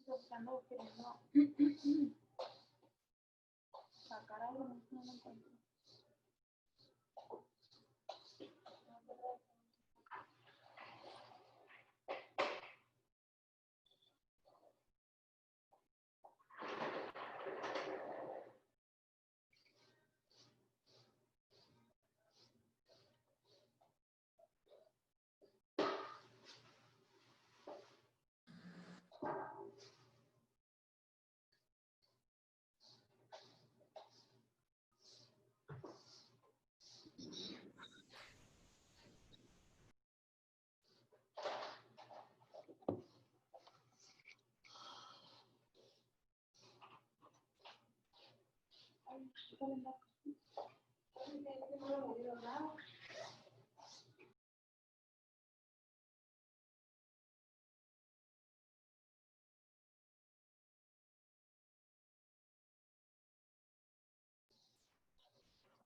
Buscando, queriendo sacar algo, no lo encuentro.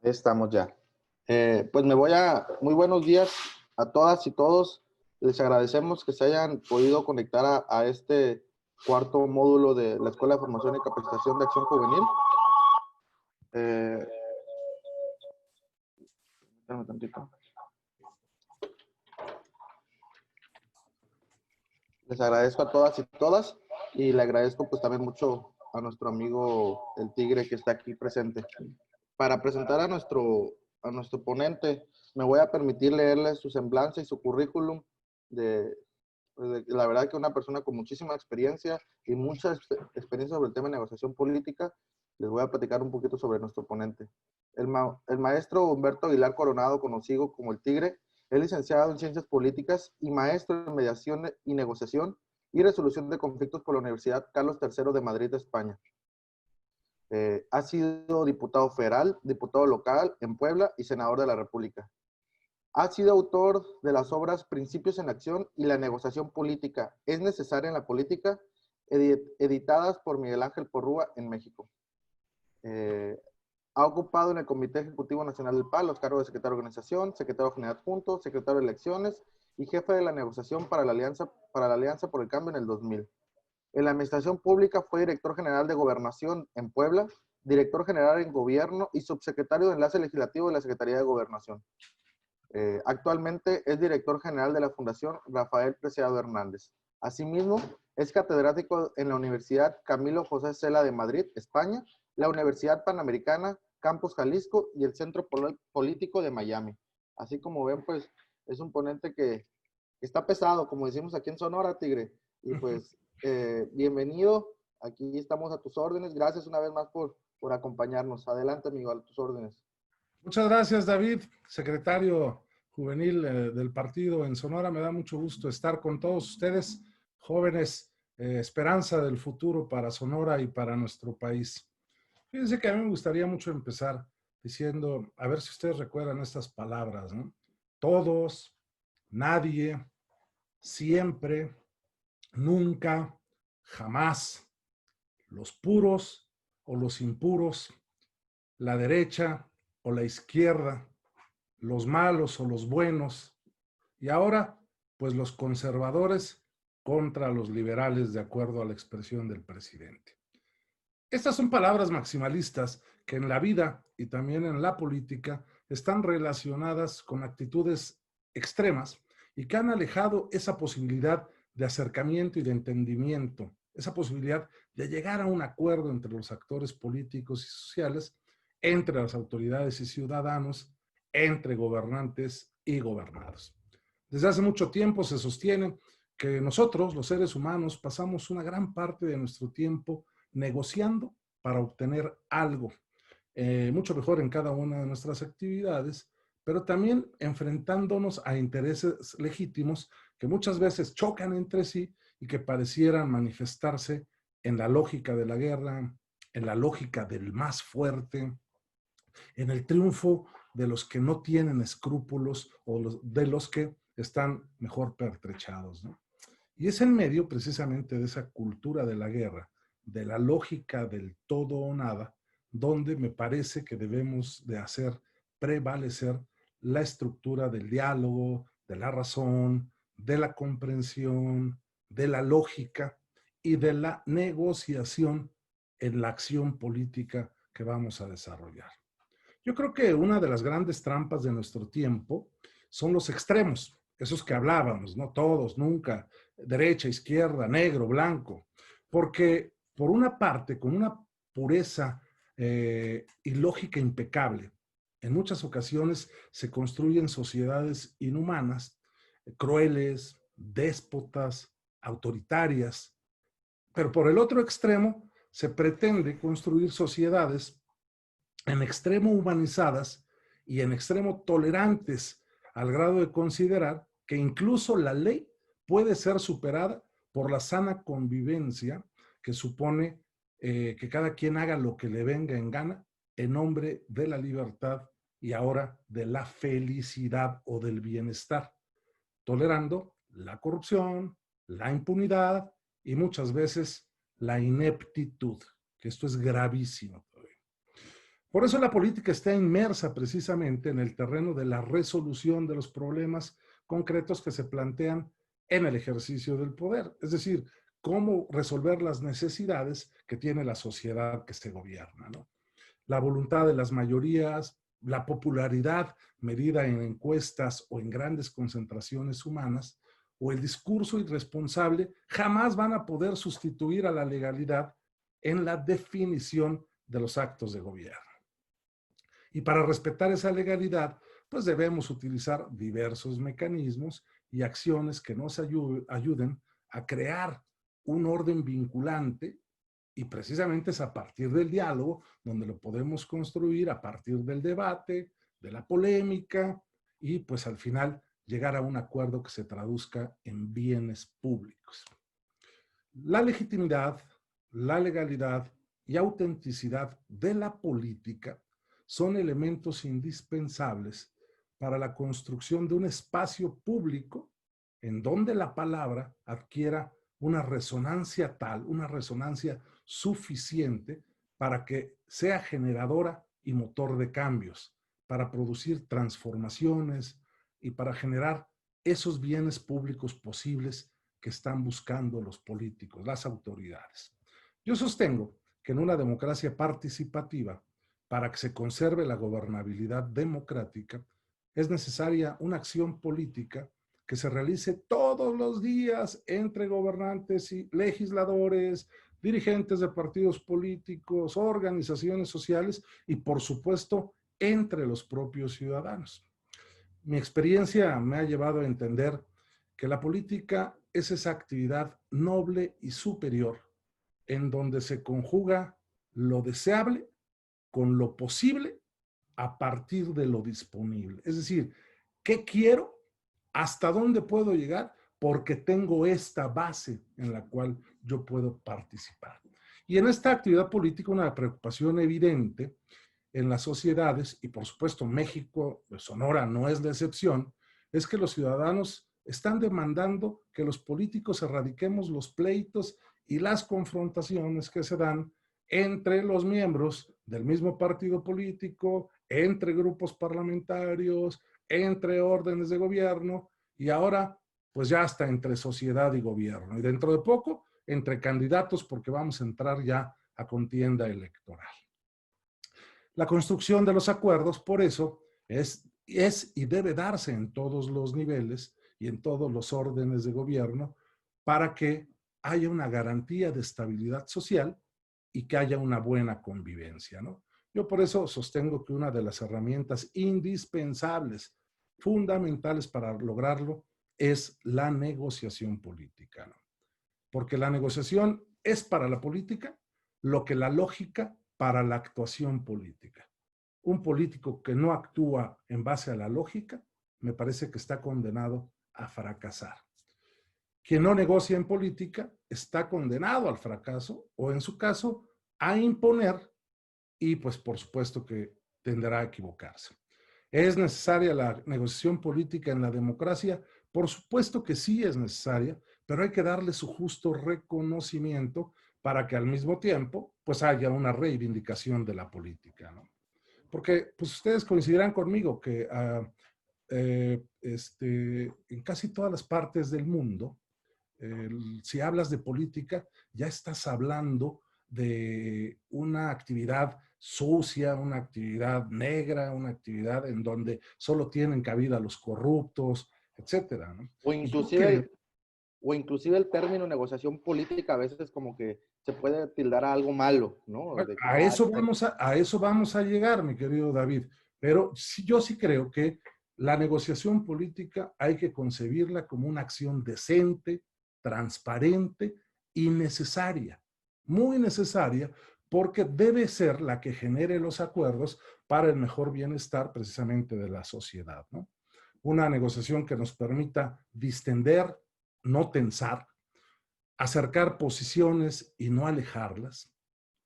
Estamos ya. Pues muy buenos días a todas y todos. Les agradecemos que se hayan podido conectar a este cuarto módulo de la Escuela de Formación y Capacitación de Acción Juvenil. Espérame tantito. Les agradezco a todas y todas y le agradezco pues también mucho a nuestro amigo el Tigre que está aquí presente. Para presentar a nuestro ponente, me voy a permitir leerle su semblanza y su currículum la verdad que una persona con muchísima experiencia y mucha experiencia sobre el tema de negociación política. Les voy a platicar un poquito sobre nuestro ponente. El maestro Humberto Aguilar Coronado, conocido como el Tigre, es licenciado en Ciencias Políticas y maestro en Mediación y Negociación y Resolución de Conflictos por la Universidad Carlos III de Madrid, España. Ha sido diputado federal, diputado local en Puebla y senador de la República. Ha sido autor de las obras Principios en Acción y La Negociación Política es necesaria en la política, editadas por Miguel Ángel Porrúa en México. Ha ocupado en el Comité Ejecutivo Nacional del PAN los cargos de secretario de organización, secretario general adjunto, secretario de elecciones y jefe de la negociación para la Alianza por el Cambio en el 2000. En la administración pública fue director general de Gobernación en Puebla, director general en Gobierno y subsecretario de Enlace Legislativo de la Secretaría de Gobernación. Actualmente es director general de la Fundación Rafael Preciado Hernández. Asimismo, es catedrático en la Universidad Camilo José Cela de Madrid, España, la Universidad Panamericana, Campus Jalisco y el Centro Político de Miami. Así como ven, pues es un ponente que está pesado, como decimos aquí en Sonora, Tigre. Y pues, bienvenido. Aquí estamos a tus órdenes. Gracias una vez más por acompañarnos. Adelante, amigo, a tus órdenes. Muchas gracias, David, secretario juvenil del partido en Sonora. Me da mucho gusto estar con todos ustedes, jóvenes, esperanza del futuro para Sonora y para nuestro país. Fíjense que a mí me gustaría mucho empezar diciendo, a ver si ustedes recuerdan estas palabras, ¿no? Todos, nadie, siempre, nunca, jamás, los puros o los impuros, la derecha o la izquierda, los malos o los buenos, y ahora, pues los conservadores contra los liberales, de acuerdo a la expresión del presidente. Estas son palabras maximalistas que en la vida y también en la política están relacionadas con actitudes extremas y que han alejado esa posibilidad de acercamiento y de entendimiento, esa posibilidad de llegar a un acuerdo entre los actores políticos y sociales, entre las autoridades y ciudadanos, entre gobernantes y gobernados. Desde hace mucho tiempo se sostiene que nosotros, los seres humanos, pasamos una gran parte de nuestro tiempo negociando para obtener algo, mucho mejor en cada una de nuestras actividades, pero también enfrentándonos a intereses legítimos que muchas veces chocan entre sí y que parecieran manifestarse en la lógica de la guerra, en la lógica del más fuerte, en el triunfo de los que no tienen escrúpulos o de los que están mejor pertrechados, ¿no? Y es en medio precisamente de esa cultura de la guerra, de la lógica del todo o nada, donde me parece que debemos de hacer prevalecer la estructura del diálogo, de la razón, de la comprensión, de la lógica y de la negociación en la acción política que vamos a desarrollar. Yo creo que una de las grandes trampas de nuestro tiempo son los extremos, esos que hablábamos, ¿no? Todos, nunca, derecha, izquierda, negro, blanco, porque por una parte, con una pureza y lógica impecable, en muchas ocasiones se construyen sociedades inhumanas, crueles, déspotas, autoritarias, pero por el otro extremo se pretende construir sociedades en extremo humanizadas y en extremo tolerantes, al grado de considerar que incluso la ley puede ser superada por la sana convivencia que supone que cada quien haga lo que le venga en gana en nombre de la libertad y ahora de la felicidad o del bienestar, tolerando la corrupción, la impunidad y muchas veces la ineptitud, que esto es gravísimo. Por eso la política está inmersa precisamente en el terreno de la resolución de los problemas concretos que se plantean en el ejercicio del poder. Es decir, cómo resolver las necesidades que tiene la sociedad que se gobierna, ¿no? La voluntad de las mayorías, la popularidad medida en encuestas o en grandes concentraciones humanas, o el discurso irresponsable jamás van a poder sustituir a la legalidad en la definición de los actos de gobierno. Y para respetar esa legalidad, pues debemos utilizar diversos mecanismos y acciones que nos ayuden a crear un orden vinculante, y precisamente es a partir del diálogo donde lo podemos construir, a partir del debate, de la polémica y pues al final llegar a un acuerdo que se traduzca en bienes públicos. La legitimidad, la legalidad y autenticidad de la política son elementos indispensables para la construcción de un espacio público en donde la palabra adquiera una resonancia tal, una resonancia suficiente para que sea generadora y motor de cambios, para producir transformaciones y para generar esos bienes públicos posibles que están buscando los políticos, las autoridades. Yo sostengo que en una democracia participativa, para que se conserve la gobernabilidad democrática, es necesaria una acción política que se realice todos los días entre gobernantes y legisladores, dirigentes de partidos políticos, organizaciones sociales y, por supuesto, entre los propios ciudadanos. Mi experiencia me ha llevado a entender que la política es esa actividad noble y superior en donde se conjuga lo deseable con lo posible a partir de lo disponible. Es decir, ¿qué quiero? ¿Hasta dónde puedo llegar? Porque tengo esta base en la cual yo puedo participar. Y en esta actividad política una preocupación evidente en las sociedades, y por supuesto México, Sonora no es la excepción, es que los ciudadanos están demandando que los políticos erradiquemos los pleitos y las confrontaciones que se dan entre los miembros del mismo partido político, entre grupos parlamentarios, entre órdenes de gobierno y ahora pues ya hasta entre sociedad y gobierno. Y dentro de poco, entre candidatos porque vamos a entrar ya a contienda electoral. La construcción de los acuerdos, por eso, es y debe darse en todos los niveles y en todos los órdenes de gobierno para que haya una garantía de estabilidad social y que haya una buena convivencia, ¿no? Yo por eso sostengo que una de las herramientas indispensables, fundamentales para lograrlo, es la negociación política, ¿no? Porque la negociación es para la política lo que la lógica para la actuación política. Un político que no actúa en base a la lógica, me parece que está condenado a fracasar. Quien no negocia en política está condenado al fracaso o, en su caso, a imponer y, pues, por supuesto que tenderá a equivocarse. ¿Es necesaria la negociación política en la democracia? Por supuesto que sí es necesaria, pero hay que darle su justo reconocimiento para que al mismo tiempo, pues, haya una reivindicación de la política, ¿no? Porque, pues, ustedes coincidirán conmigo que en casi todas las partes del mundo, si hablas de política, ya estás hablando de una actividad sucia, una actividad negra, una actividad en donde solo tienen cabida los corruptos, etcétera, ¿no? O Y yo inclusive creo, el, o inclusive el término negociación política a veces como que se puede tildar a algo malo, ¿no? bueno, De que, a eso vamos a eso vamos a llegar, mi querido David. Pero sí, yo sí creo que la negociación política hay que concebirla como una acción decente, transparente y necesaria. Muy necesaria, porque debe ser la que genere los acuerdos para el mejor bienestar precisamente de la sociedad, ¿no? Una negociación que nos permita distender, no tensar, acercar posiciones y no alejarlas,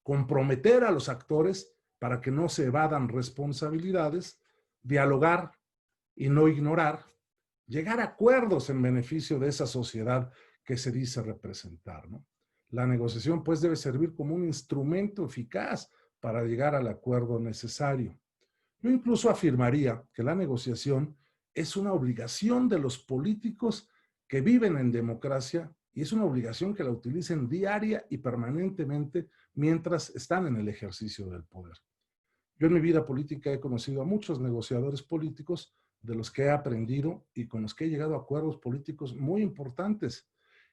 comprometer a los actores para que no se evadan responsabilidades, dialogar y no ignorar, llegar a acuerdos en beneficio de esa sociedad que se dice representar, ¿no? La negociación pues debe servir como un instrumento eficaz para llegar al acuerdo necesario. Yo incluso afirmaría que la negociación es una obligación de los políticos que viven en democracia y es una obligación que la utilicen diaria y permanentemente mientras están en el ejercicio del poder. Yo en mi vida política he conocido a muchos negociadores políticos de los que he aprendido y con los que he llegado a acuerdos políticos muy importantes.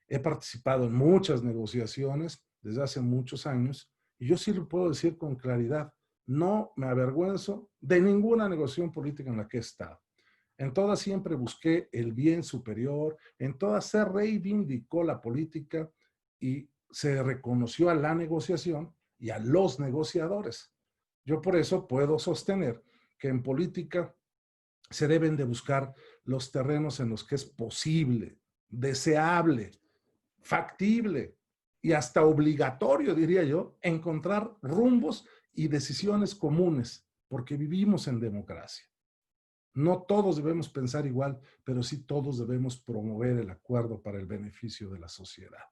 He participado en muchas negociaciones desde hace muchos años y yo sí lo puedo decir con claridad, no me avergüenzo de ninguna negociación política en la que he estado. En todas siempre busqué el bien superior, en todas se reivindicó la política y se reconoció a la negociación y a los negociadores. Yo por eso puedo sostener que en política se deben de buscar los terrenos en los que es posible, deseable, factible y hasta obligatorio, diría yo, encontrar rumbos y decisiones comunes, porque vivimos en democracia. No todos debemos pensar igual, pero sí todos debemos promover el acuerdo para el beneficio de la sociedad.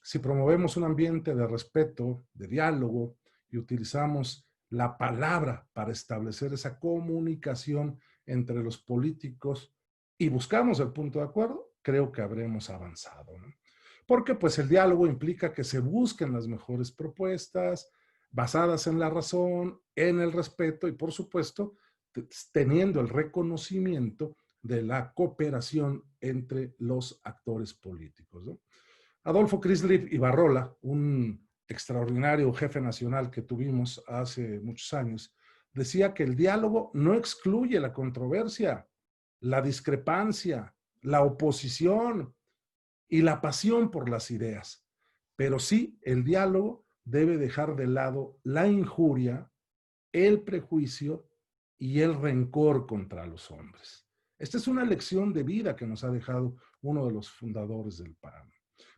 Si promovemos un ambiente de respeto, de diálogo y utilizamos la palabra para establecer esa comunicación entre los políticos y buscamos el punto de acuerdo, creo que habremos avanzado, ¿no? Porque pues el diálogo implica que se busquen las mejores propuestas basadas en la razón, en el respeto y por supuesto teniendo el reconocimiento de la cooperación entre los actores políticos, ¿no? Adolfo Crislev Ibarrola, un extraordinario jefe nacional que tuvimos hace muchos años, decía que el diálogo no excluye la controversia, la discrepancia, la oposición y la pasión por las ideas, pero sí el diálogo debe dejar de lado la injuria, el prejuicio y el rencor contra los hombres. Esta es una lección de vida que nos ha dejado uno de los fundadores del PAN.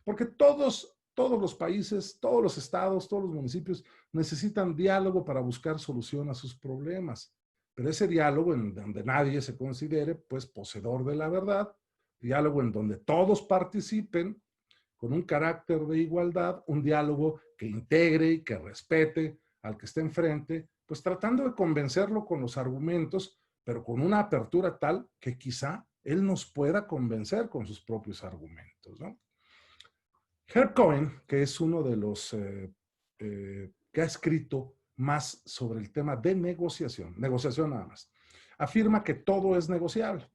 Porque todos los países, todos los estados, todos los municipios necesitan diálogo para buscar solución a sus problemas. Pero ese diálogo en donde nadie se considere pues poseedor de la verdad, diálogo en donde todos participen con un carácter de igualdad, un diálogo que integre y que respete al que está enfrente, pues tratando de convencerlo con los argumentos, pero con una apertura tal que quizá él nos pueda convencer con sus propios argumentos, ¿no? Herb Cohen, que es uno de los que ha escrito más sobre el tema de negociación nada más, afirma que todo es negociable.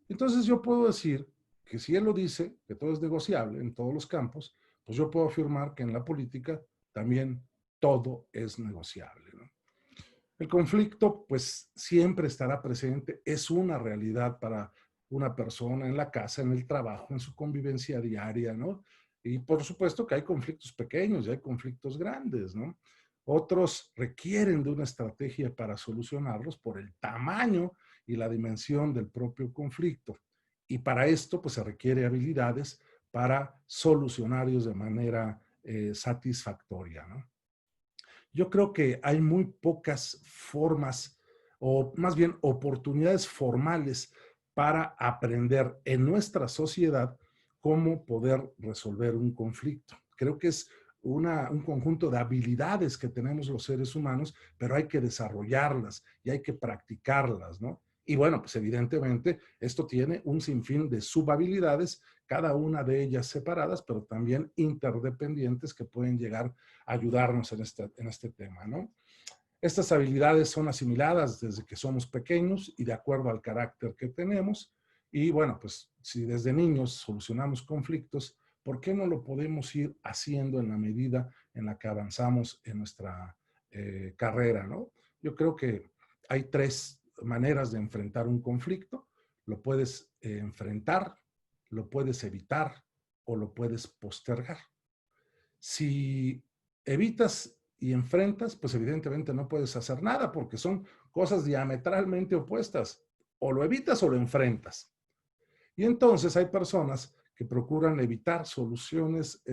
Entonces yo puedo decir que si él lo dice, que todo es negociable en todos los campos, pues yo puedo afirmar que en la política también todo es negociable, ¿no? El conflicto pues siempre estará presente, es una realidad para una persona en la casa, en el trabajo, en su convivencia diaria, ¿no? Y por supuesto que hay conflictos pequeños y hay conflictos grandes, ¿no? Otros requieren de una estrategia para solucionarlos por el tamaño y la dimensión del propio conflicto. Y para esto, pues se requiere habilidades para solucionarlos de manera satisfactoria, ¿no? Yo creo que hay muy pocas formas o más bien oportunidades formales para aprender en nuestra sociedad cómo poder resolver un conflicto. Creo que es un conjunto de habilidades que tenemos los seres humanos, pero hay que desarrollarlas y hay que practicarlas, ¿no? Y bueno, pues evidentemente esto tiene un sinfín de subhabilidades, cada una de ellas separadas, pero también interdependientes que pueden llegar a ayudarnos en este tema, ¿no? Estas habilidades son asimiladas desde que somos pequeños y de acuerdo al carácter que tenemos. Y bueno, pues si desde niños solucionamos conflictos, ¿por qué no lo podemos ir haciendo en la medida en la que avanzamos en nuestra carrera, ¿no? Yo creo que hay tres maneras de enfrentar un conflicto. Lo puedes enfrentar, lo puedes evitar o lo puedes postergar. Si evitas y enfrentas, pues evidentemente no puedes hacer nada porque son cosas diametralmente opuestas. O lo evitas o lo enfrentas. Y entonces hay personas que procuran evitar soluciones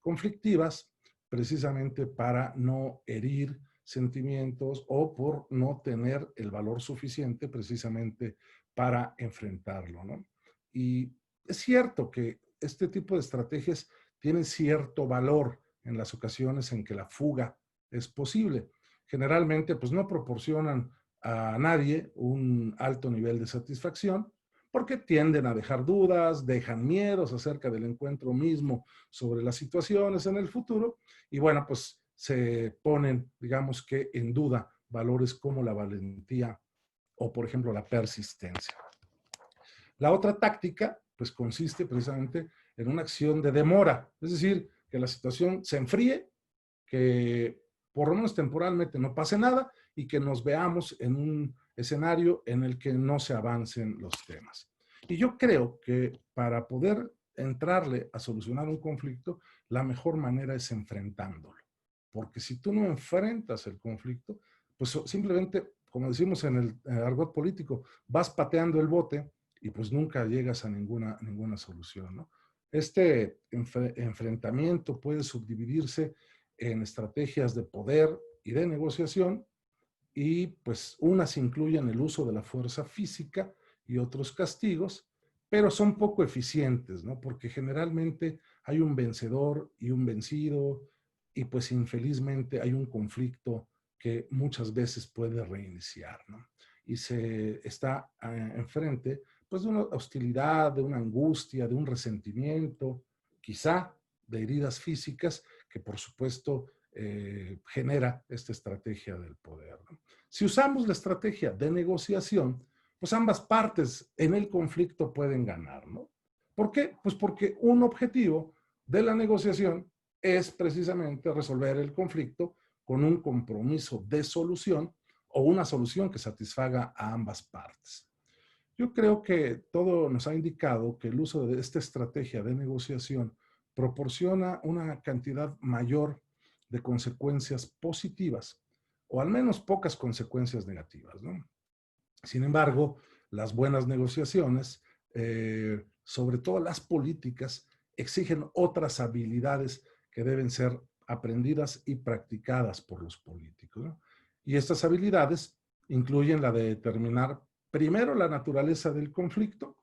conflictivas precisamente para no herir sentimientos o por no tener el valor suficiente precisamente para enfrentarlo, ¿no? Y es cierto que este tipo de estrategias tienen cierto valor en las ocasiones en que la fuga es posible. Generalmente, pues no proporcionan a nadie un alto nivel de satisfacción, porque tienden a dejar dudas, dejan miedos acerca del encuentro mismo sobre las situaciones en el futuro, y bueno, pues se ponen, digamos que en duda, valores como la valentía o, por ejemplo, la persistencia. La otra táctica, pues consiste precisamente en una acción de demora, es decir, que la situación se enfríe, que por lo menos temporalmente no pase nada y que nos veamos en un escenario en el que no se avancen los temas. Y yo creo que para poder entrarle a solucionar un conflicto, la mejor manera es enfrentándolo. Porque si tú no enfrentas el conflicto, pues simplemente, como decimos en el argot político, vas pateando el bote y pues nunca llegas a ninguna solución, ¿no? Este enfrentamiento puede subdividirse en estrategias de poder y de negociación, y pues unas incluyen el uso de la fuerza física y otros castigos, pero son poco eficientes, ¿no? Porque generalmente hay un vencedor y un vencido, y pues infelizmente hay un conflicto que muchas veces puede reiniciar, ¿no? Y se está enfrente pues de una hostilidad, de una angustia, de un resentimiento, quizá de heridas físicas que por supuesto genera esta estrategia del poder, ¿no? Si usamos la estrategia de negociación, pues ambas partes en el conflicto pueden ganar, ¿no? ¿Por qué? Pues porque un objetivo de la negociación es precisamente resolver el conflicto con un compromiso de solución o una solución que satisfaga a ambas partes. Yo creo que todo nos ha indicado que el uso de esta estrategia de negociación proporciona una cantidad mayor de consecuencias positivas, o al menos pocas consecuencias negativas, ¿no? Sin embargo, las buenas negociaciones, sobre todo las políticas, exigen otras habilidades que deben ser aprendidas y practicadas por los políticos, ¿no? Y estas habilidades incluyen la de determinar primero la naturaleza del conflicto,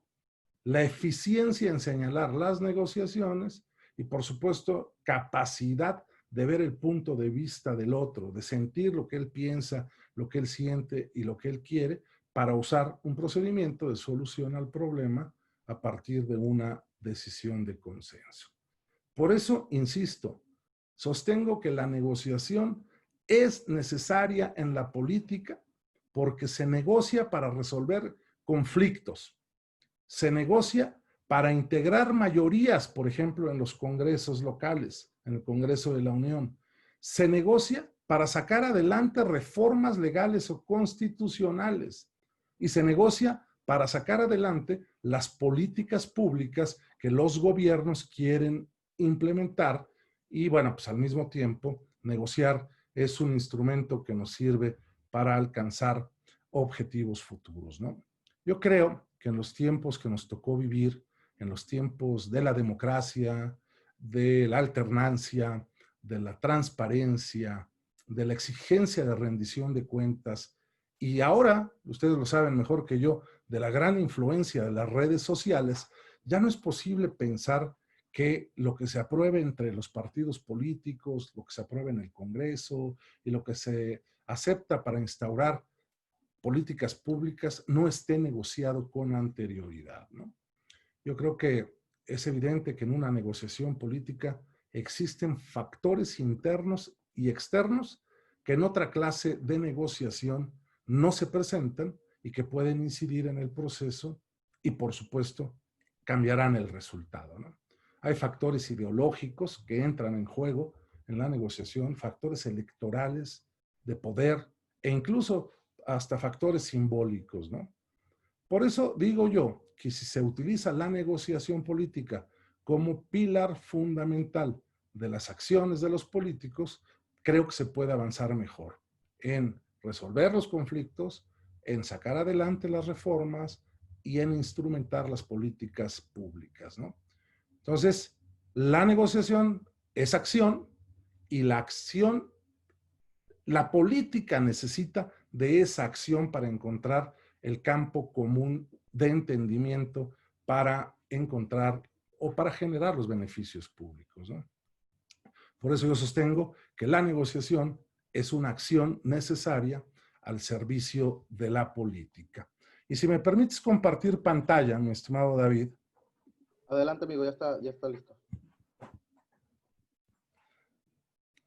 la eficiencia en señalar las negociaciones y, por supuesto, capacidad de ver el punto de vista del otro, de sentir lo que él piensa, lo que él siente y lo que él quiere, para usar un procedimiento de solución al problema a partir de una decisión de consenso. Por eso, insisto, sostengo que la negociación es necesaria en la política porque se negocia para resolver conflictos. Se negocia para integrar mayorías, por ejemplo, en los congresos locales, en el Congreso de la Unión. Se negocia para sacar adelante reformas legales o constitucionales. Y se negocia para sacar adelante las políticas públicas que los gobiernos quieren implementar. Y bueno, pues al mismo tiempo, negociar es un instrumento que nos sirve para alcanzar objetivos futuros, ¿no? Yo creo que en los tiempos que nos tocó vivir, en los tiempos de la democracia, de la alternancia, de la transparencia, de la exigencia de rendición de cuentas, y ahora, ustedes lo saben mejor que yo, de la gran influencia de las redes sociales, ya no es posible pensar que lo que se apruebe entre los partidos políticos, lo que se apruebe en el Congreso y lo que se acepta para instaurar políticas públicas no esté negociado con anterioridad, ¿no? Yo creo que es evidente que en una negociación política existen factores internos y externos que en otra clase de negociación no se presentan y que pueden incidir en el proceso y, por supuesto, cambiarán el resultado, ¿no? Hay factores ideológicos que entran en juego en la negociación, factores electorales, de poder e incluso hasta factores simbólicos, ¿no? Por eso digo yo que si se utiliza la negociación política como pilar fundamental de las acciones de los políticos, creo que se puede avanzar mejor en resolver los conflictos, en sacar adelante las reformas y en instrumentar las políticas públicas, ¿no? Entonces, la negociación es acción y la acción, la política necesita de esa acción para encontrar el campo común de entendimiento para encontrar o para generar los beneficios públicos, ¿no? Por eso yo sostengo que la negociación es una acción necesaria al servicio de la política. Y si me permites compartir pantalla, mi estimado David. Adelante, amigo, ya está listo.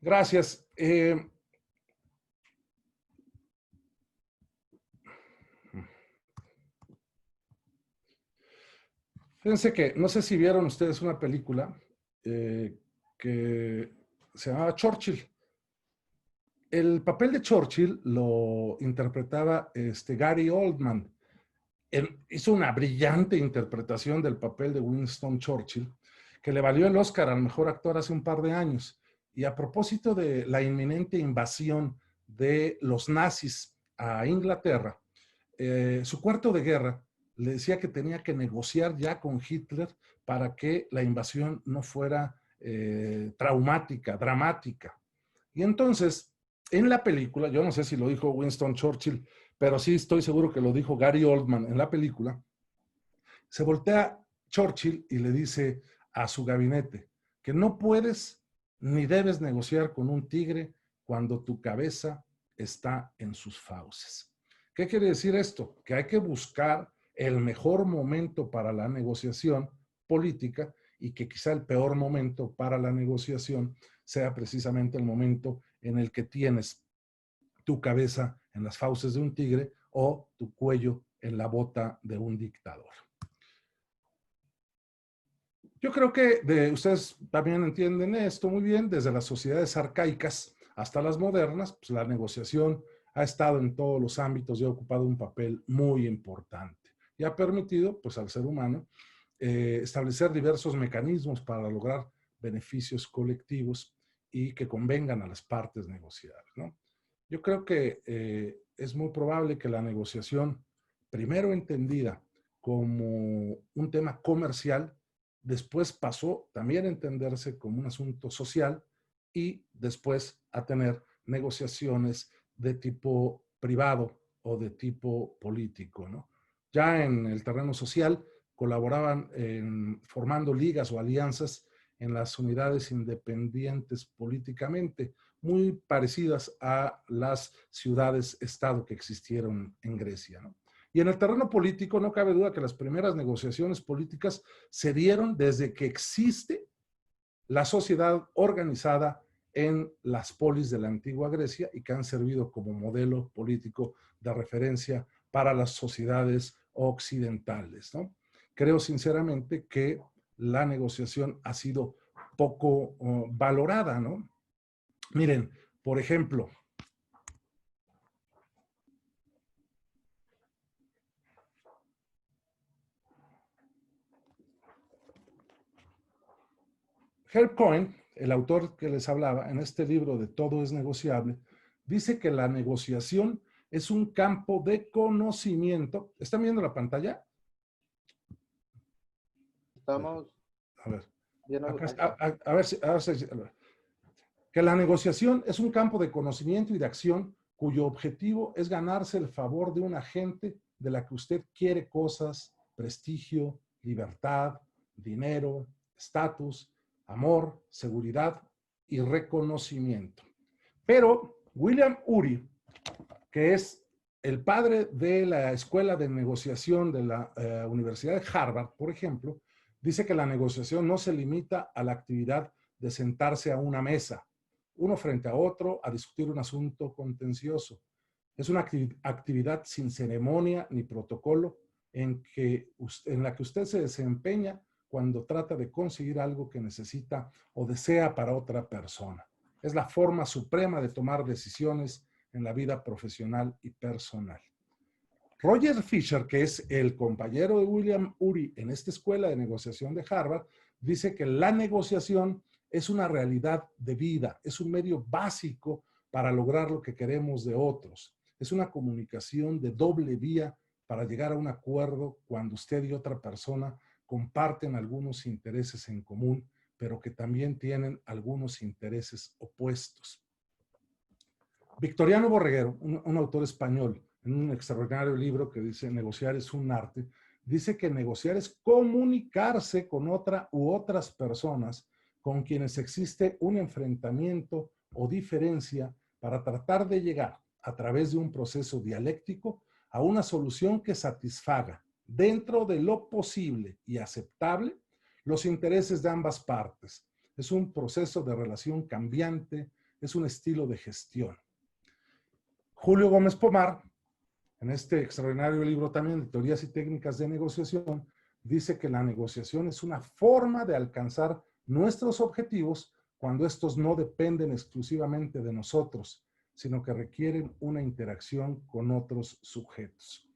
Gracias. Fíjense que, no sé si vieron ustedes una película que se llamaba Churchill. El papel de Churchill lo interpretaba Gary Oldman. Él hizo una brillante interpretación del papel de Winston Churchill, que le valió el Oscar al mejor actor hace un par de años. Y a propósito de la inminente invasión de los nazis a Inglaterra, su cuarto de guerra le decía que tenía que negociar ya con Hitler para que la invasión no fuera traumática, dramática. Y entonces, en la película, yo no sé si lo dijo Winston Churchill, pero sí estoy seguro que lo dijo Gary Oldman en la película, se voltea Churchill y le dice a su gabinete que no puedes ni debes negociar con un tigre cuando tu cabeza está en sus fauces. ¿Qué quiere decir esto? Que hay que buscar el mejor momento para la negociación política y que quizá el peor momento para la negociación sea precisamente el momento en el que tienes tu cabeza en las fauces de un tigre o tu cuello en la bota de un dictador. Yo creo que ustedes también entienden esto muy bien, desde las sociedades arcaicas hasta las modernas, pues la negociación ha estado en todos los ámbitos y ha ocupado un papel muy importante. Y ha permitido, pues, al ser humano establecer diversos mecanismos para lograr beneficios colectivos y que convengan a las partes negociadas, ¿no? Yo creo que es muy probable que la negociación, primero entendida como un tema comercial, después pasó también a entenderse como un asunto social y después a tener negociaciones de tipo privado o de tipo político, ¿no? Ya en el terreno social colaboraban formando ligas o alianzas en las unidades independientes políticamente, muy parecidas a las ciudades-estado que existieron en Grecia, ¿no? Y en el terreno político no cabe duda que las primeras negociaciones políticas se dieron desde que existe la sociedad organizada en las polis de la antigua Grecia y que han servido como modelo político de referencia para las sociedades occidentales, ¿no? Creo sinceramente que la negociación ha sido poco valorada, ¿no? Miren, por ejemplo, Herb Cohen, el autor que les hablaba, en este libro de Todo es negociable, dice que la negociación es un campo de conocimiento. ¿Están viendo la pantalla? Estamos A ver, viendo. a ver si, que la negociación es un campo de conocimiento y de acción cuyo objetivo es ganarse el favor de una gente de la que usted quiere cosas, prestigio, libertad, dinero, estatus, amor, seguridad y reconocimiento. Pero William Ury, que es el padre de la escuela de negociación de la Universidad de Harvard, por ejemplo, dice que la negociación no se limita a la actividad de sentarse a una mesa, uno frente a otro, a discutir un asunto contencioso. Es una actividad sin ceremonia ni protocolo en la que usted se desempeña cuando trata de conseguir algo que necesita o desea para otra persona. Es la forma suprema de tomar decisiones en la vida profesional y personal. Roger Fisher, que es el compañero de William Ury en esta escuela de negociación de Harvard, dice que la negociación es una realidad de vida, es un medio básico para lograr lo que queremos de otros. Es una comunicación de doble vía para llegar a un acuerdo cuando usted y otra persona comparten algunos intereses en común, pero que también tienen algunos intereses opuestos. Victoriano Borreguero, un autor español, en un extraordinario libro que dice Negociar es un arte, dice que negociar es comunicarse con otra u otras personas con quienes existe un enfrentamiento o diferencia para tratar de llegar a través de un proceso dialéctico a una solución que satisfaga dentro de lo posible y aceptable los intereses de ambas partes. Es un proceso de relación cambiante, es un estilo de gestión. Julio Gómez Pomar, en este extraordinario libro también de Teorías y Técnicas de Negociación, dice que la negociación es una forma de alcanzar nuestros objetivos cuando estos no dependen exclusivamente de nosotros, sino que requieren una interacción con otros sujetos.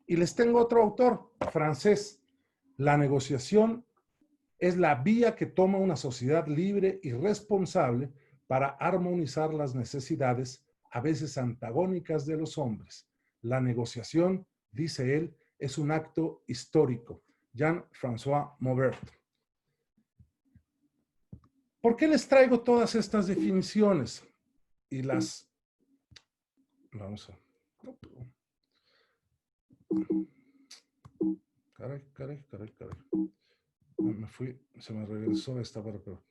Y les tengo otro autor, francés. La negociación es la vía que toma una sociedad libre y responsable para armonizar las necesidades, a veces antagónicas, de los hombres. La negociación, dice él, es un acto histórico. Jean-François Maubert. ¿Por qué les traigo todas estas definiciones? Y las... Vamos a... Caray. Me fui, se me regresó esta barra, pero...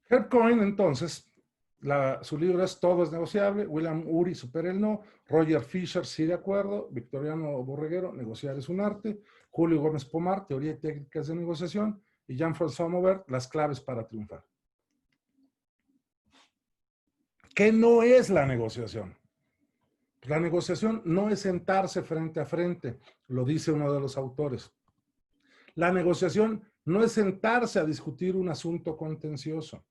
Herb Cohen, entonces, su libro es Todo es negociable. William Ury supera el no. Roger Fisher, sí de acuerdo. Victoriano Borreguero, negociar es un arte. Julio Gómez Pomar, teoría y técnicas de negociación. Y Jean-François Maubert, las claves para triunfar. ¿Qué no es la negociación? La negociación no es sentarse frente a frente, lo dice uno de los autores. La negociación no es sentarse a discutir un asunto contencioso.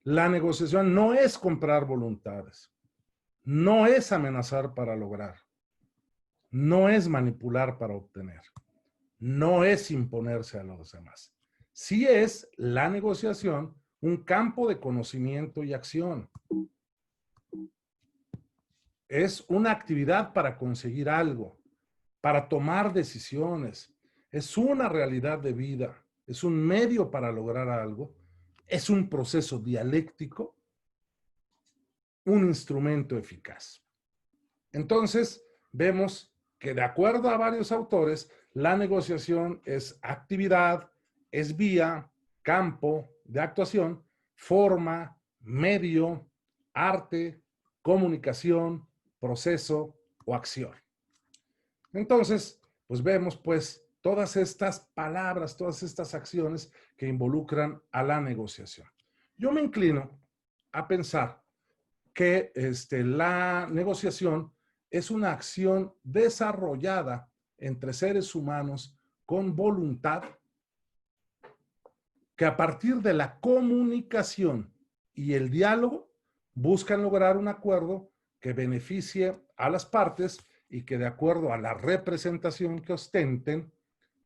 La negociación no es comprar voluntades, no es amenazar para lograr, no es manipular para obtener, no es imponerse a los demás. Sí es la negociación un campo de conocimiento y acción. Es una actividad para conseguir algo, para tomar decisiones. Es una realidad de vida, es un medio para lograr algo, es un proceso dialéctico, un instrumento eficaz. Entonces, vemos que de acuerdo a varios autores, la negociación es actividad, es vía, campo de actuación, forma, medio, arte, comunicación, proceso o acción. Entonces, pues vemos pues todas estas palabras, todas estas acciones que involucran a la negociación. Yo me inclino a pensar que la negociación es una acción desarrollada entre seres humanos con voluntad que a partir de la comunicación y el diálogo buscan lograr un acuerdo que beneficie a las partes y que de acuerdo a la representación que ostenten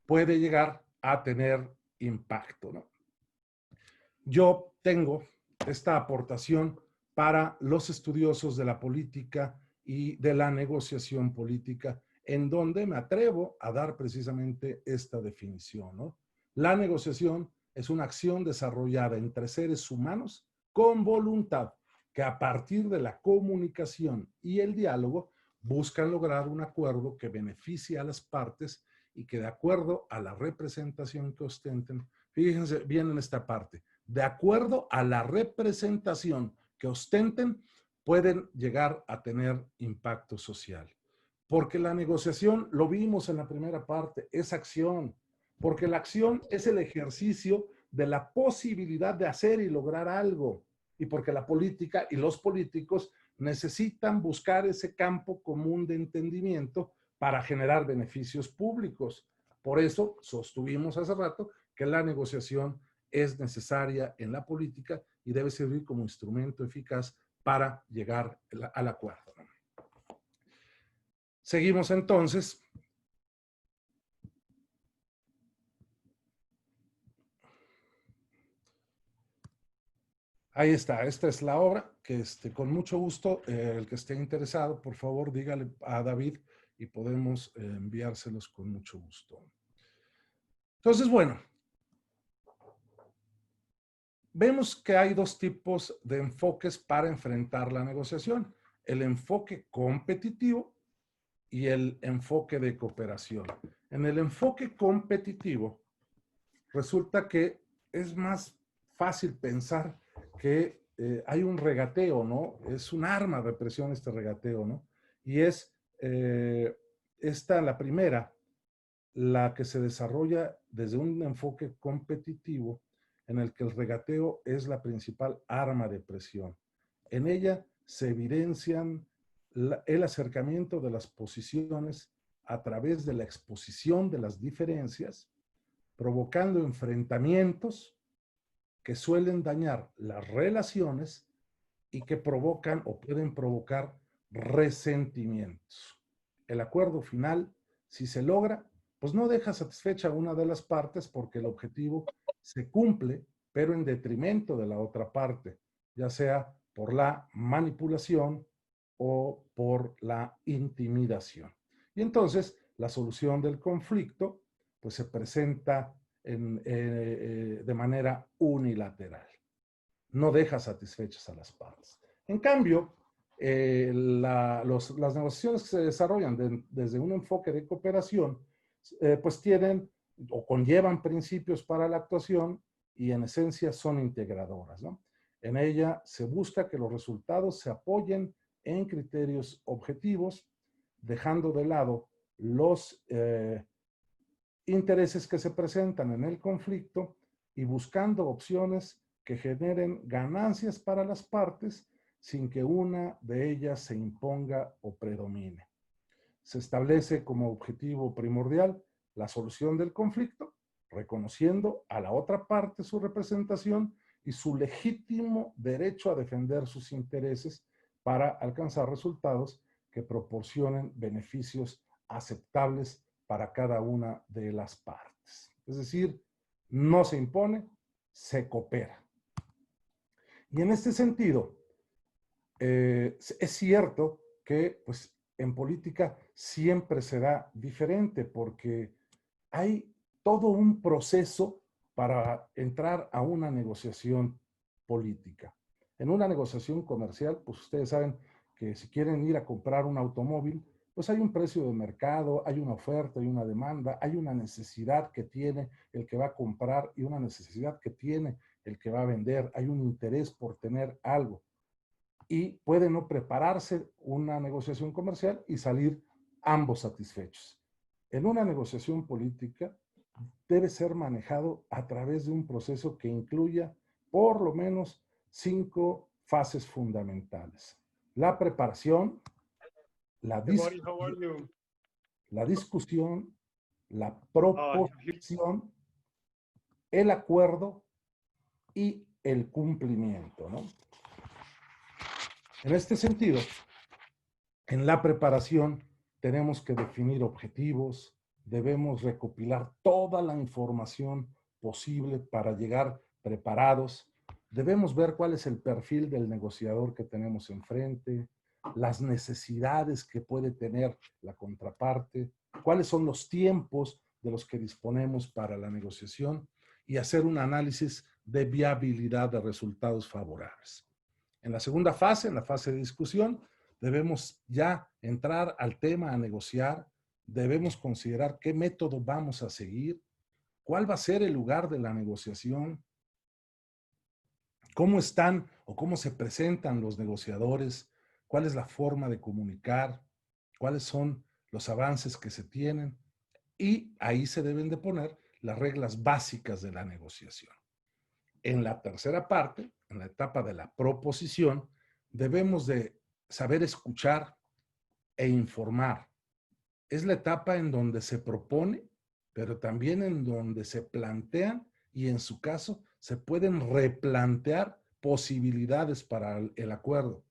puede llegar a tener impacto, ¿no? Yo tengo esta aportación para los estudiosos de la política y de la negociación política, en donde me atrevo a dar precisamente esta definición, ¿no? La negociación es una acción desarrollada entre seres humanos con voluntad que a partir de la comunicación y el diálogo buscan lograr un acuerdo que beneficie a las partes y que de acuerdo a la representación que ostenten, fíjense bien en esta parte, de acuerdo a la representación que ostenten, pueden llegar a tener impacto social. Porque la negociación, lo vimos en la primera parte, es acción. Porque la acción es el ejercicio de la posibilidad de hacer y lograr algo. Y porque la política y los políticos necesitan buscar ese campo común de entendimiento para generar beneficios públicos. Por eso sostuvimos hace rato que la negociación es necesaria en la política y debe servir como instrumento eficaz para llegar al acuerdo. Seguimos entonces. Ahí está, esta es la obra, que con mucho gusto, el que esté interesado, por favor, dígale a David y podemos enviárselos con mucho gusto. Entonces, bueno, vemos que hay dos tipos de enfoques para enfrentar la negociación. El enfoque competitivo y el enfoque de cooperación. En el enfoque competitivo, resulta que es más fácil pensar que hay un regateo, ¿no? Es un arma de presión este regateo, ¿no? Y es la primera, la que se desarrolla desde un enfoque competitivo en el que el regateo es la principal arma de presión. En ella se evidencian el acercamiento de las posiciones a través de la exposición de las diferencias, provocando enfrentamientos que suelen dañar las relaciones y que provocan o pueden provocar resentimientos. El acuerdo final, si se logra, pues no deja satisfecha a una de las partes porque el objetivo se cumple, pero en detrimento de la otra parte, ya sea por la manipulación o por la intimidación. Y entonces la solución del conflicto pues se presenta de manera unilateral. No deja satisfechas a las partes. En cambio, las negociaciones que se desarrollan desde un enfoque de cooperación, pues tienen o conllevan principios para la actuación y en esencia son integradoras, ¿no? En ella se busca que los resultados se apoyen en criterios objetivos, dejando de lado los intereses que se presentan en el conflicto y buscando opciones que generen ganancias para las partes sin que una de ellas se imponga o predomine. Se establece como objetivo primordial la solución del conflicto, reconociendo a la otra parte su representación y su legítimo derecho a defender sus intereses para alcanzar resultados que proporcionen beneficios aceptables para cada una de las partes. Es decir, no se impone, se coopera. Y en este sentido, es cierto que pues, en política siempre será diferente porque hay todo un proceso para entrar a una negociación política. En una negociación comercial, pues ustedes saben que si quieren ir a comprar un automóvil, pues hay un precio de mercado, hay una oferta y una demanda, hay una necesidad que tiene el que va a comprar y una necesidad que tiene el que va a vender, hay un interés por tener algo. Y puede no prepararse una negociación comercial y salir ambos satisfechos. En una negociación política debe ser manejado a través de un proceso que incluya por lo menos 5 fases fundamentales. La preparación, la discusión, la proposición, el acuerdo y el cumplimiento, ¿no? En este sentido, en la preparación tenemos que definir objetivos, debemos recopilar toda la información posible para llegar preparados, debemos ver cuál es el perfil del negociador que tenemos enfrente, las necesidades que puede tener la contraparte, cuáles son los tiempos de los que disponemos para la negociación y hacer un análisis de viabilidad de resultados favorables. En la segunda fase, en la fase de discusión, debemos ya entrar al tema a negociar, debemos considerar qué método vamos a seguir, cuál va a ser el lugar de la negociación, ¿Cómo están o cómo se presentan los negociadores? ¿Cuál es la forma de comunicar? ¿Cuáles son los avances que se tienen? Y ahí se deben de poner las reglas básicas de la negociación. En la tercera parte, en la etapa de la proposición, debemos de saber escuchar e informar. Es la etapa en donde se propone, pero también en donde se plantean y en su caso se pueden replantear posibilidades para el acuerdo.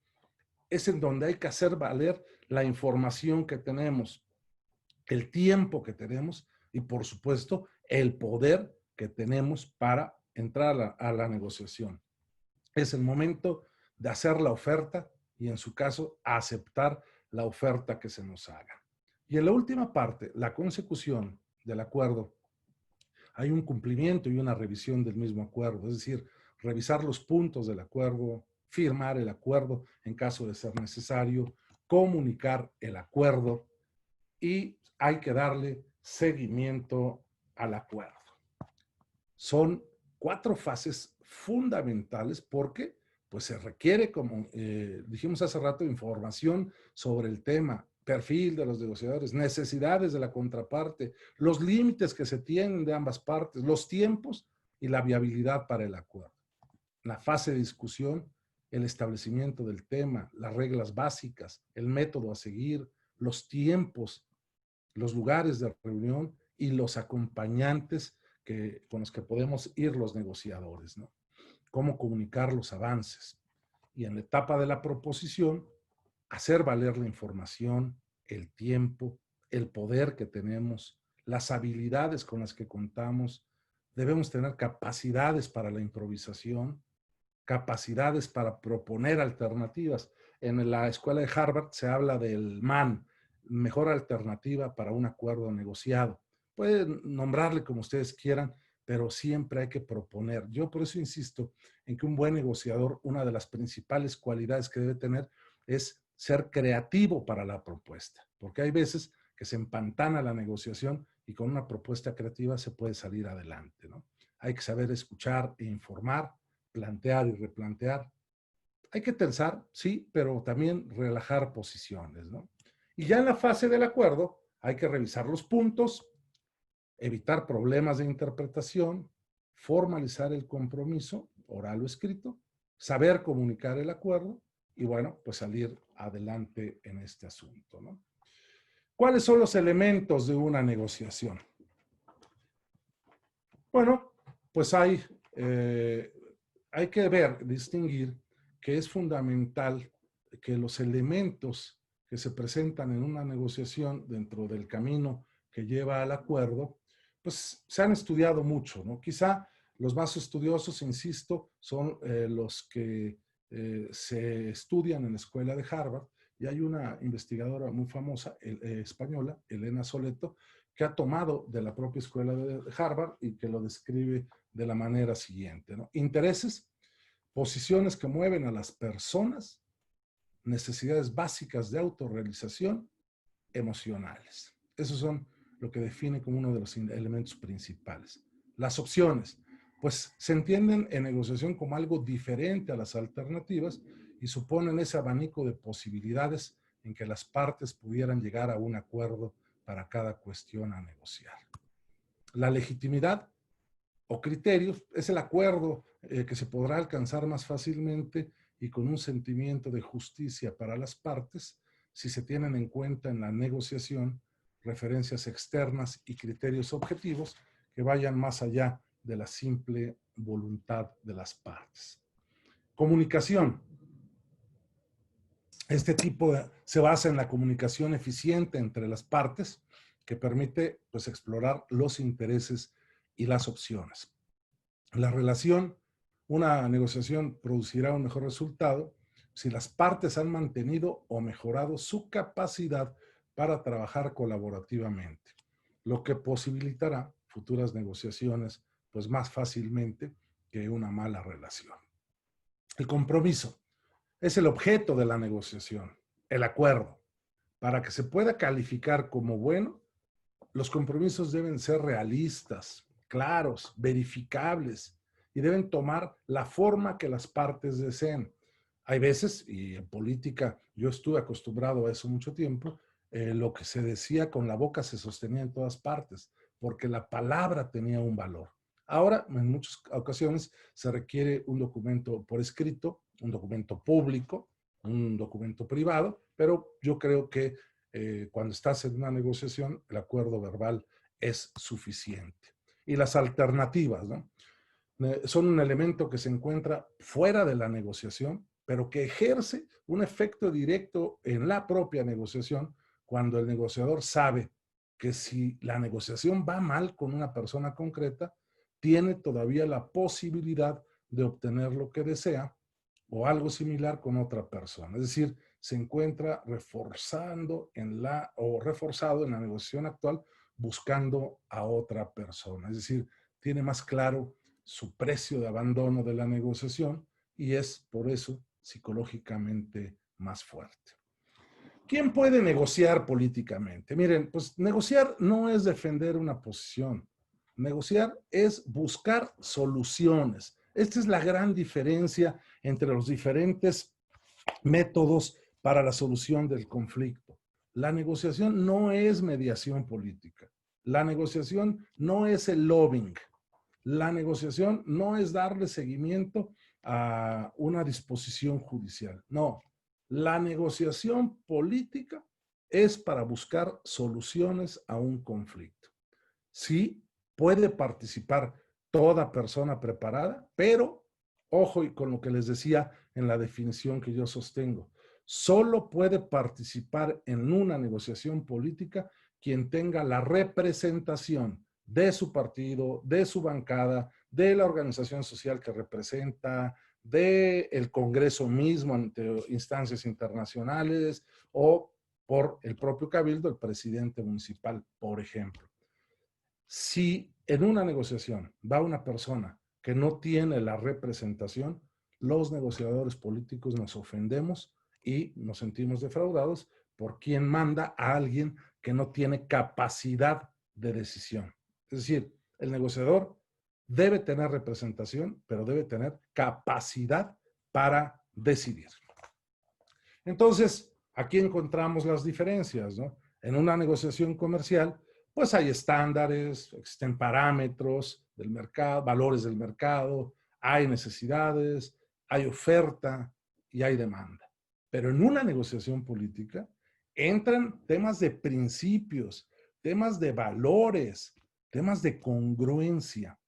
Es en donde hay que hacer valer la información que tenemos, el tiempo que tenemos y por supuesto el poder que tenemos para entrar a la negociación. Es el momento de hacer la oferta y en su caso aceptar la oferta que se nos haga. Y en la última parte, la consecución del acuerdo, hay un cumplimiento y una revisión del mismo acuerdo, es decir, revisar los puntos del acuerdo, firmar el acuerdo en caso de ser necesario, comunicar el acuerdo y hay que darle seguimiento al acuerdo. Son 4 fases fundamentales porque pues se requiere, como dijimos hace rato, información sobre el tema, perfil de los negociadores, necesidades de la contraparte, los límites que se tienen de ambas partes, los tiempos y la viabilidad para el acuerdo. La fase de discusión, el establecimiento del tema, las reglas básicas, el método a seguir, los tiempos, los lugares de reunión y los acompañantes con los que podemos ir los negociadores, ¿no? Cómo comunicar los avances. Y en la etapa de la proposición, hacer valer la información, el tiempo, el poder que tenemos, las habilidades con las que contamos. Debemos tener capacidades para la improvisación, capacidades para proponer alternativas. En la escuela de Harvard se habla del MAN, mejor alternativa para un acuerdo negociado. Pueden nombrarle como ustedes quieran, pero siempre hay que proponer. Yo por eso insisto en que un buen negociador, una de las principales cualidades que debe tener es ser creativo para la propuesta, porque hay veces que se empantana la negociación y con una propuesta creativa se puede salir adelante, ¿no? Hay que saber escuchar e informar, plantear y replantear. Hay que tensar, sí, pero también relajar posiciones, ¿no? Y ya en la fase del acuerdo hay que revisar los puntos, evitar problemas de interpretación, formalizar el compromiso, oral o escrito, saber comunicar el acuerdo y bueno, pues salir adelante en este asunto, ¿no? ¿Cuáles son los elementos de una negociación? Bueno, pues hay que ver, distinguir que es fundamental que los elementos que se presentan en una negociación dentro del camino que lleva al acuerdo, pues se han estudiado mucho, ¿no? Quizá los más estudiosos, insisto, son los que se estudian en la escuela de Harvard y hay una investigadora muy famosa, española, Elena Soleto, que ha tomado de la propia escuela de Harvard y que lo describe de la manera siguiente, ¿no? Intereses, posiciones que mueven a las personas, necesidades básicas de autorrealización, emocionales. Esos son lo que define como uno de los elementos principales. Las opciones, pues se entienden en negociación como algo diferente a las alternativas y suponen ese abanico de posibilidades en que las partes pudieran llegar a un acuerdo para cada cuestión a negociar. La legitimidad o criterios es el acuerdo que se podrá alcanzar más fácilmente y con un sentimiento de justicia para las partes si se tienen en cuenta en la negociación referencias externas y criterios objetivos que vayan más allá de la simple voluntad de las partes. Comunicación. Este tipo se basa en la comunicación eficiente entre las partes que permite pues, explorar los intereses y las opciones. La relación, una negociación producirá un mejor resultado si las partes han mantenido o mejorado su capacidad para trabajar colaborativamente, lo que posibilitará futuras negociaciones pues más fácilmente que una mala relación. El compromiso es el objeto de la negociación, el acuerdo. Para que se pueda calificar como bueno, los compromisos deben ser realistas, claros, verificables y deben tomar la forma que las partes deseen. Hay veces, y en política yo estuve acostumbrado a eso mucho tiempo, lo que se decía con la boca se sostenía en todas partes, porque la palabra tenía un valor. Ahora, en muchas ocasiones, se requiere un documento por escrito, un documento público, un documento privado, pero yo creo que cuando estás en una negociación, el acuerdo verbal es suficiente. Y las alternativas, ¿no? Son un elemento que se encuentra fuera de la negociación, pero que ejerce un efecto directo en la propia negociación cuando el negociador sabe que si la negociación va mal con una persona concreta, tiene todavía la posibilidad de obtener lo que desea o algo similar con otra persona. Es decir, se encuentra reforzado en la negociación actual buscando a otra persona. Es decir, tiene más claro su precio de abandono de la negociación y es por eso psicológicamente más fuerte. ¿Quién puede negociar políticamente? Miren, pues negociar no es defender una posición. Negociar es buscar soluciones. Esta es la gran diferencia entre los diferentes métodos para la solución del conflicto. La negociación no es mediación política. La negociación no es el lobbying. La negociación no es darle seguimiento a una disposición judicial. No, la negociación política es para buscar soluciones a un conflicto. Sí, puede participar toda persona preparada, pero ojo y con lo que les decía en la definición que yo sostengo, solo puede participar en una negociación política quien tenga la representación de su partido, de su bancada, de la organización social que representa, del Congreso mismo ante instancias internacionales o por el propio cabildo, el presidente municipal, por ejemplo. Si en una negociación va una persona que no tiene la representación, los negociadores políticos nos ofendemos y nos sentimos defraudados por quien manda a alguien que no tiene capacidad de decisión. Es decir, el negociador debe tener representación, pero debe tener capacidad para decidir. Entonces, aquí encontramos las diferencias, ¿no? En una negociación comercial, pues hay estándares, existen parámetros del mercado, valores del mercado, hay necesidades, hay oferta y hay demanda. Pero en una negociación política entran temas de principios, temas de valores, temas de congruencia,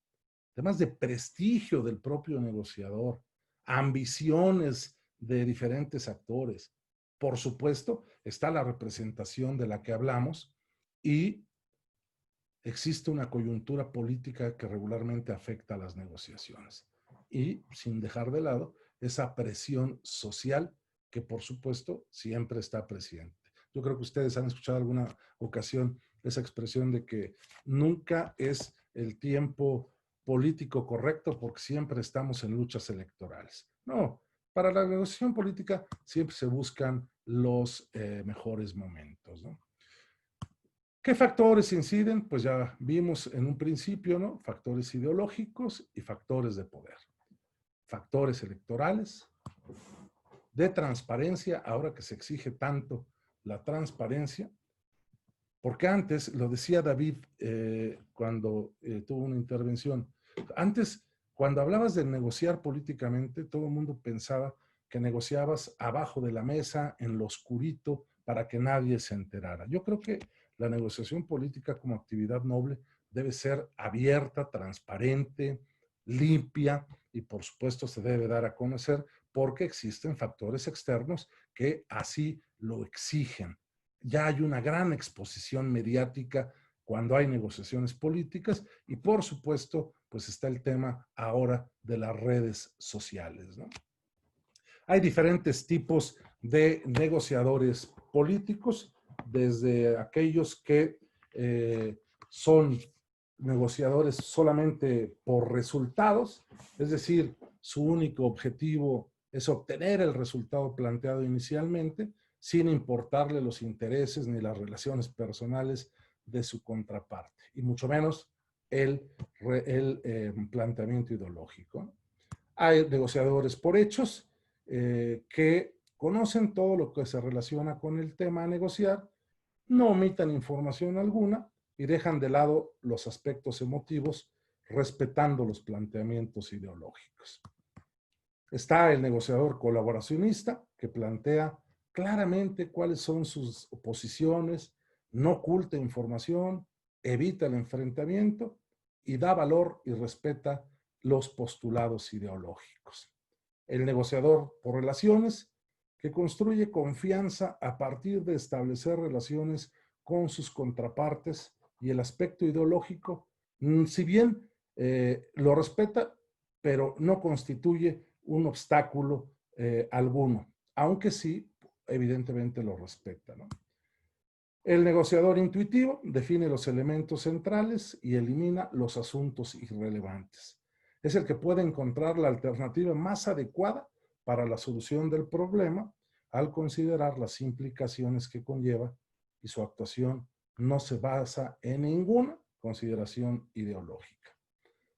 temas de prestigio del propio negociador, ambiciones de diferentes actores. Por supuesto, está la representación de la que hablamos y existe una coyuntura política que regularmente afecta a las negociaciones. Y sin dejar de lado esa presión social que, por supuesto, siempre está presente. Yo creo que ustedes han escuchado alguna ocasión esa expresión de que nunca es el tiempo político correcto porque siempre estamos en luchas electorales. No, para la negociación política siempre se buscan los mejores momentos, ¿no? ¿Qué factores inciden? Pues ya vimos en un principio, ¿no? Factores ideológicos y factores de poder. Factores electorales, de transparencia, ahora que se exige tanto la transparencia, porque antes, lo decía David cuando tuvo una intervención, antes, cuando hablabas de negociar políticamente, todo el mundo pensaba que negociabas abajo de la mesa, en lo oscurito, para que nadie se enterara. Yo creo que la negociación política como actividad noble debe ser abierta, transparente, limpia y por supuesto se debe dar a conocer porque existen factores externos que así lo exigen. Ya hay una gran exposición mediática cuando hay negociaciones políticas y por supuesto pues está el tema ahora de las redes sociales, ¿no? Hay diferentes tipos de negociadores políticos, desde aquellos que son negociadores solamente por resultados, es decir, su único objetivo es obtener el resultado planteado inicialmente, sin importarle los intereses ni las relaciones personales de su contraparte, y mucho menos el planteamiento ideológico. Hay negociadores por hechos que conocen todo lo que se relaciona con el tema a negociar, no omitan información alguna y dejan de lado los aspectos emotivos, respetando los planteamientos ideológicos. Está el negociador colaboracionista, que plantea claramente cuáles son sus posiciones, no oculta información, evita el enfrentamiento y da valor y respeta los postulados ideológicos. El negociador por relaciones, que construye confianza a partir de establecer relaciones con sus contrapartes, y el aspecto ideológico, si bien lo respeta, pero no constituye un obstáculo alguno, aunque sí, evidentemente lo respeta, ¿no? El negociador intuitivo define los elementos centrales y elimina los asuntos irrelevantes. Es el que puede encontrar la alternativa más adecuada para la solución del problema al considerar las implicaciones que conlleva, y su actuación no se basa en ninguna consideración ideológica.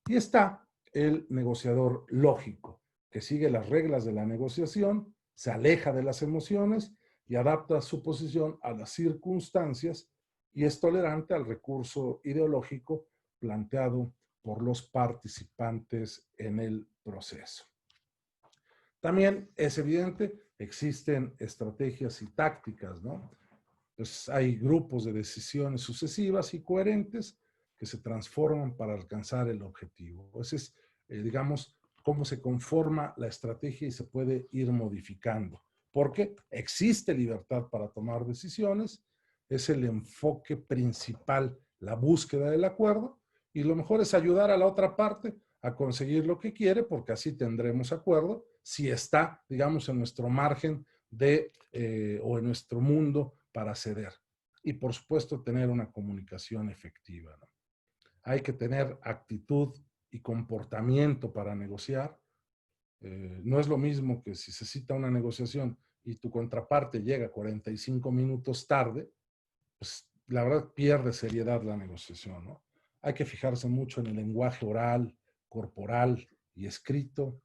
Y está el negociador lógico, que sigue las reglas de la negociación, se aleja de las emociones y adapta su posición a las circunstancias, y es tolerante al recurso ideológico planteado por los participantes en el proceso. También es evidente, existen estrategias y tácticas, ¿no? Pues hay grupos de decisiones sucesivas y coherentes que se transforman para alcanzar el objetivo. Ese es, digamos, cómo se conforma la estrategia y se puede ir modificando. Porque existe libertad para tomar decisiones, es el enfoque principal, la búsqueda del acuerdo, y lo mejor es ayudar a la otra parte a conseguir lo que quiere, porque así tendremos acuerdo, si está, digamos, en nuestro margen de, o en nuestro mundo para ceder. Y por supuesto tener una comunicación efectiva, ¿no? Hay que tener actitud y comportamiento para negociar. No es lo mismo que si se cita una negociación y tu contraparte llega 45 minutos tarde, pues la verdad pierde seriedad la negociación, ¿no? Hay que fijarse mucho en el lenguaje oral, corporal y escrito,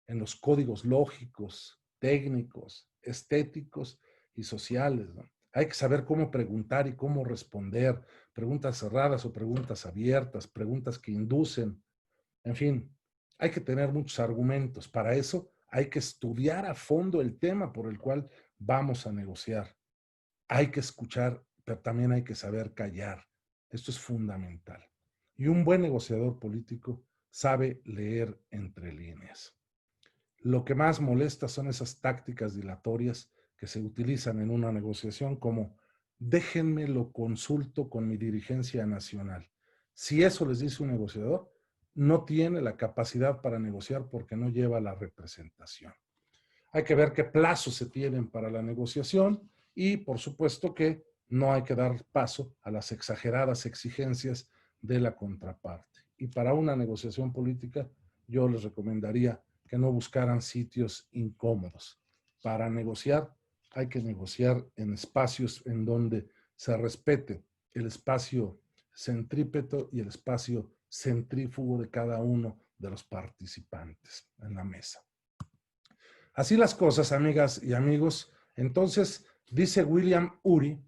en los códigos lógicos, técnicos, estéticos y sociales, ¿no? Hay que saber cómo preguntar y cómo responder, preguntas cerradas o preguntas abiertas, preguntas que inducen, en fin, hay que tener muchos argumentos. Para eso hay que estudiar a fondo el tema por el cual vamos a negociar. Hay que escuchar, pero también hay que saber callar. Esto es fundamental. Y un buen negociador político sabe leer entre líneas. Lo que más molesta son esas tácticas dilatorias que se utilizan en una negociación, como déjenme lo consulto con mi dirigencia nacional. Si eso les dice un negociador, no tiene la capacidad para negociar porque no lleva la representación. Hay que ver qué plazos se tienen para la negociación y, por supuesto, que no hay que dar paso a las exageradas exigencias de la contraparte. Y para una negociación política, yo les recomendaría que no buscaran sitios incómodos. Para negociar, hay que negociar en espacios en donde se respete el espacio centrípeto y el espacio centrífugo de cada uno de los participantes en la mesa. Así las cosas, amigas y amigos. Entonces, dice William Ury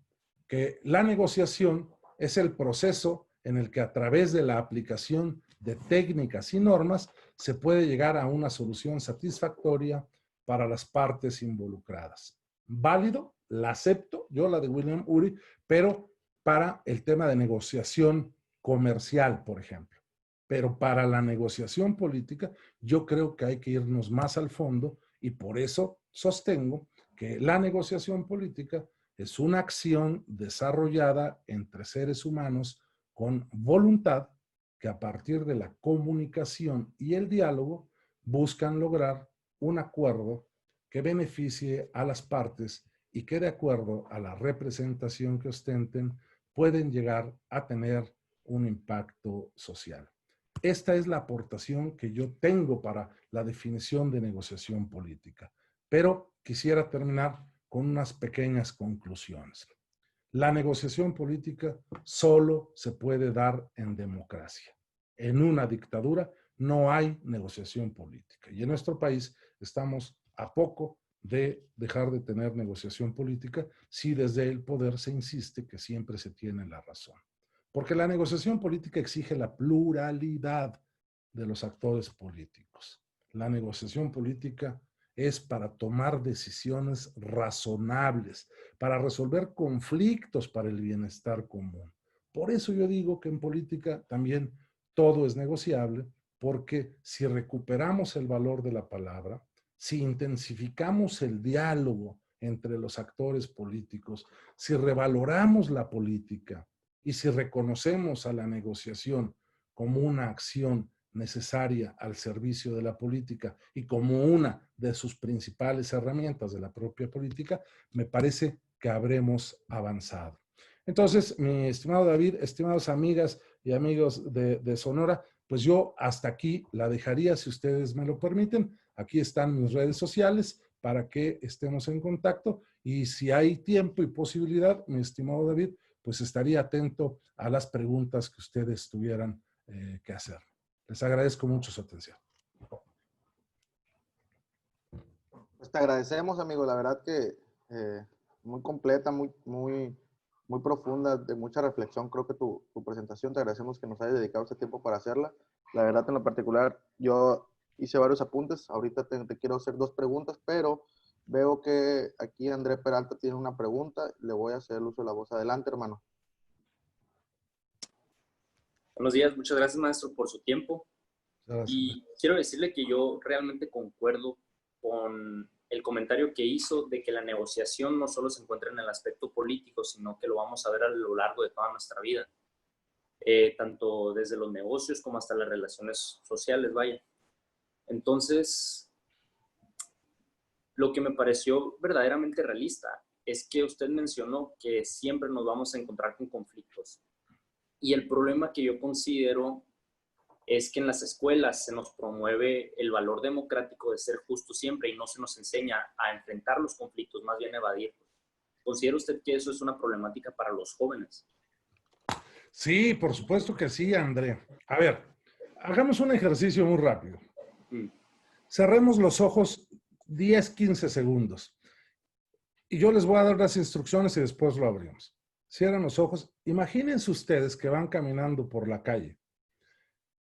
que la negociación es el proceso en el que, a través de la aplicación de técnicas y normas, se puede llegar a una solución satisfactoria para las partes involucradas. Válido, la acepto, yo la de William Ury, pero para el tema de negociación comercial, por ejemplo. Pero para la negociación política, yo creo que hay que irnos más al fondo, y por eso sostengo que la negociación política es una acción desarrollada entre seres humanos con voluntad, que a partir de la comunicación y el diálogo buscan lograr un acuerdo que beneficie a las partes y que, de acuerdo a la representación que ostenten, pueden llegar a tener un impacto social. Esta es la aportación que yo tengo para la definición de negociación política. Pero quisiera terminar con unas pequeñas conclusiones. La negociación política solo se puede dar en democracia. en una dictadura, no hay negociación política. Y en nuestro país estamos a poco de dejar de tener negociación política si desde el poder se insiste que siempre se tiene la razón. Porque la negociación política exige la pluralidad de los actores políticos. La negociación política es para tomar decisiones razonables, para resolver conflictos para el bienestar común. Por eso yo digo que en política también todo es negociable, porque si recuperamos el valor de la palabra, si intensificamos el diálogo entre los actores políticos, si revaloramos la política y si reconocemos a la negociación como una acción necesaria al servicio de la política y como una de sus principales herramientas de la propia política, me parece que habremos avanzado. Entonces, mi estimado David, estimadas amigas y amigos de Sonora, pues yo hasta aquí la dejaría, si ustedes me lo permiten. Aquí están mis redes sociales para que estemos en contacto y si hay tiempo y posibilidad, mi estimado David, pues estaría atento a las preguntas que ustedes tuvieran que hacer. Les agradezco mucho su atención. Pues te agradecemos, amigo. La verdad que muy completa, muy profunda, de mucha reflexión. Creo que tu presentación, te agradecemos que nos hayas dedicado este tiempo para hacerla. La verdad, en lo particular, yo hice varios apuntes. Ahorita te quiero hacer 2 preguntas, pero veo que aquí André Peralta tiene una pregunta. Le voy a hacer el uso de la voz. Adelante, hermano. Buenos días, muchas gracias, maestro, por su tiempo. Gracias. Y quiero decirle que yo realmente concuerdo con el comentario que hizo de que la negociación no solo se encuentra en el aspecto político, sino que lo vamos a ver a lo largo de toda nuestra vida, tanto desde los negocios como hasta las relaciones sociales, vaya. Entonces, lo que me pareció verdaderamente realista es que usted mencionó que siempre nos vamos a encontrar con conflictos. Y el problema que yo considero es que en las escuelas se nos promueve el valor democrático de ser justo siempre y no se nos enseña a enfrentar los conflictos, más bien evadirlos. ¿Considera usted que eso es una problemática para los jóvenes? Sí, por supuesto que sí, André. A ver, hagamos un ejercicio muy rápido. Cerremos los ojos 10, 15 segundos. Y yo les voy a dar las instrucciones y después lo abrimos. Cierran los ojos. Imagínense ustedes que van caminando por la calle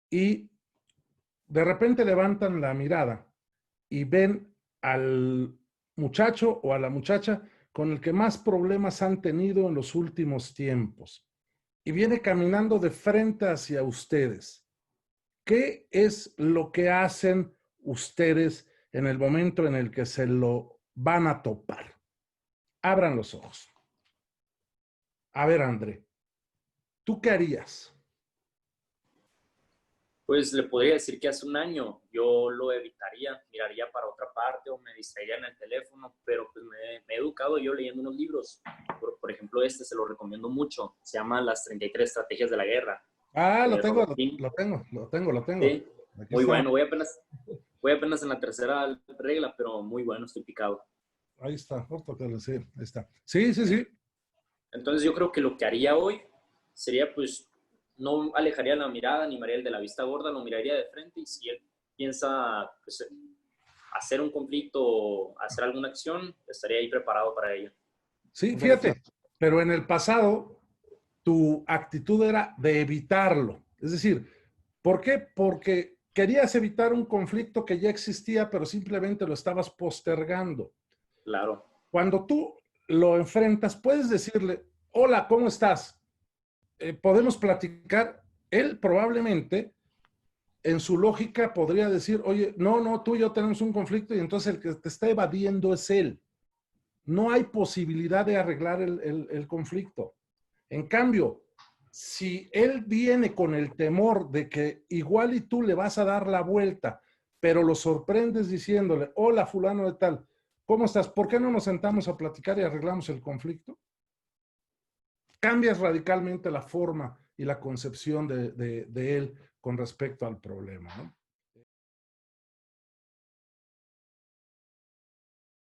y de repente levantan la mirada y ven al muchacho o a la muchacha con el que más problemas han tenido en los últimos tiempos y viene caminando de frente hacia ustedes. ¿Qué es lo que hacen ustedes en el momento en el que se lo van a topar? Abran los ojos. A ver, André, ¿tú qué harías? Pues le podría decir que hace un año yo lo evitaría, miraría para otra parte o me distraería en el teléfono, pero pues me he educado yo leyendo unos libros. Por ejemplo, este se lo recomiendo mucho. Se llama Las 33 Estrategias de la Guerra. Ah, lo tengo. Sí, Aquí muy está. bueno. Voy apenas en la tercera regla, pero muy bueno, estoy picado. Ahí está, sí, ahí está. Sí, sí, sí. Entonces yo creo que lo que haría hoy sería pues no alejaría la mirada ni me haría el de la vista gorda, lo miraría de frente y si él piensa pues, hacer un conflicto o hacer alguna acción, estaría ahí preparado para ello. Sí, fíjate, pero en el pasado tu actitud era de evitarlo. Es decir, ¿por qué? Porque querías evitar un conflicto que ya existía, pero simplemente lo estabas postergando. Claro. Cuando tú lo enfrentas, puedes decirle, hola, ¿cómo estás? Podemos platicar. Él probablemente, en su lógica, podría decir, oye, no, tú y yo tenemos un conflicto y entonces el que te está evadiendo es él. No hay posibilidad de arreglar el conflicto. En cambio, si él viene con el temor de que igual y tú le vas a dar la vuelta, pero lo sorprendes diciéndole, hola fulano de tal, ¿cómo estás? ¿Por qué no nos sentamos a platicar y arreglamos el conflicto? Cambias radicalmente la forma y la concepción de él con respecto al problema, ¿no?